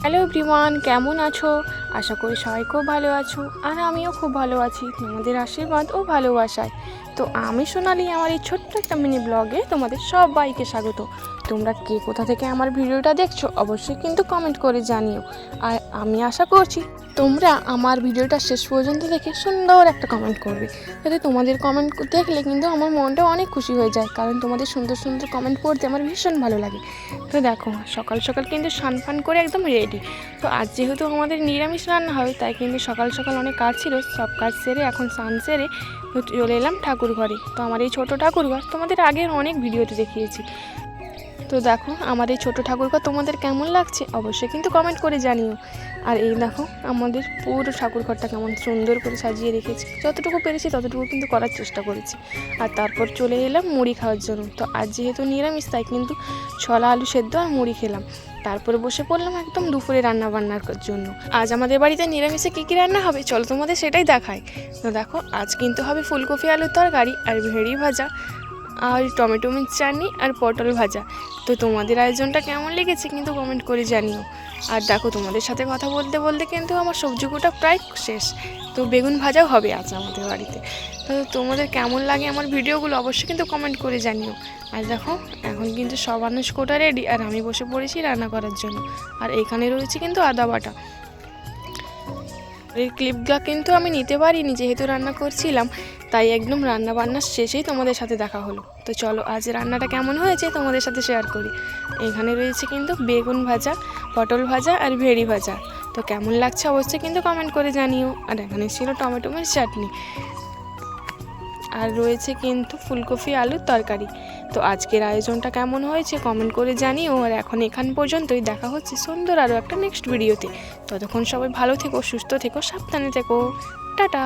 Hello everyone, কেমন আছো? আশা করি সবাই খুব ভালো আছো, আর আমিও খুব ভালো আছি তোমাদের আশীর্বাদ ও ভালোবাসায়। তো আমি সোনালি, আমার এই ছোট্ট একটা মিনি ব্লগে তোমাদের সবাইকে স্বাগত। তোমরা কে কোথা থেকে আমার ভিডিওটা দেখছো অবশ্যই কিন্তু কমেন্ট করে জানিও। আর আমি আশা করছি তোমরা আমার ভিডিওটা শেষ পর্যন্ত দেখে সুন্দর একটা কমেন্ট করবে। যাতে তোমাদের কমেন্ট দেখলে কিন্তু আমার মনটা অনেক খুশি হয়ে যায়, কারণ তোমাদের সুন্দর সুন্দর কমেন্ট পড়তে আমার ভীষণ ভালো লাগে। তো দেখো, সকাল সকাল কিন্তু স্নান করে একদম রেডি। তো আজ যেহেতু আমাদের নিরামিষ রান্না হবে, তাই কিন্তু সকাল সকাল অনেক কাজ ছিল, সব কাজ সেরে এখন স্নান সেরে চলে এলাম ঠাকুর ঘরে। তো আমার এই ছোটো ঠাকুর ঘর তোমাদের আগের অনেক ভিডিওতে দেখিয়েছি। তো দেখো, আমার এই ছোটো ঠাকুরঘর তোমাদের কেমন লাগছে অবশ্যই কিন্তু কমেন্ট করে জানিও। আর এই দেখো, আমাদের পুরো ঠাকুরঘরটা কেমন সুন্দর করে সাজিয়ে রেখেছি, যতটুকু পেরেছি ততটুকু কিন্তু করার চেষ্টা করেছি। আর তারপর চলে এলাম মুড়ি খাওয়ার জন্য। তো আজ যেহেতু নিরামিষ, তাই কিন্তু ছোলা আলু সেদ্ধ আর মুড়ি খেলাম। তারপরে বসে পড়লাম একদম দুপুরে রান্না বান্নার জন্য। আজ আমাদের বাড়িতে নিরামিষে কী কী রান্না হবে চলো তোমাদের সেটাই দেখায়। তো দেখো, আজ কিন্তু হবে ফুলকপি আলুর তরকারি আর ভেড়ি ভাজা আর টমেটো চাটনি আর পটল ভাজা। তো তোমাদের আয়োজনটা কেমন লেগেছে কিন্তু কমেন্ট করে জানিও। আর দেখো, তোমাদের সাথে কথা বলতে বলতে কিন্তু আমার সবজিগুলো প্রায় শেষ। তো বেগুন ভাজাও হবে আজ আমাদের বাড়িতে। তো তোমাদের কেমন লাগে আমার ভিডিওগুলো অবশ্যই কিন্তু কমেন্ট করে জানিও। আর দেখো, এখন কিন্তু সব মানুষ কোটা রেডি, আর আমি বসে পড়েছি রান্না করার জন্য। আর এখানে রয়েছে কিন্তু আদা বাটা। এই ক্লিপটা কিন্তু আমি নিতে পারিনি, যেহেতু রান্না করছিলাম, তাই একদম রান্না বান্নার শেষেই তোমাদের সাথে দেখা হলো। তো চলো, আজ রান্নাটা কেমন হয়েছে তোমাদের সাথে শেয়ার করি। এখানে রয়েছে কিন্তু বেগুন ভাজা, পটল ভাজা আর ভেড়ি ভাজা। তো কেমন লাগছে অবশ্যই কিন্তু কমেন্ট করে জানিও। আর এখানে ছিল টমেটো চাটনি, আর রয়েছে কিন্তু ফুলকপি আলুর তরকারি। তো আজকের আয়োজনটা কেমন হয়েছে কমেন্ট করে জানিও। আর এখন এখান পর্যন্তই, দেখা হচ্ছে সুন্দর আরও একটা নেক্সট ভিডিওতে। ততক্ষণ সবাই ভালো থেকো, সুস্থ থেকো, সাবধানে থেকো। টাটা।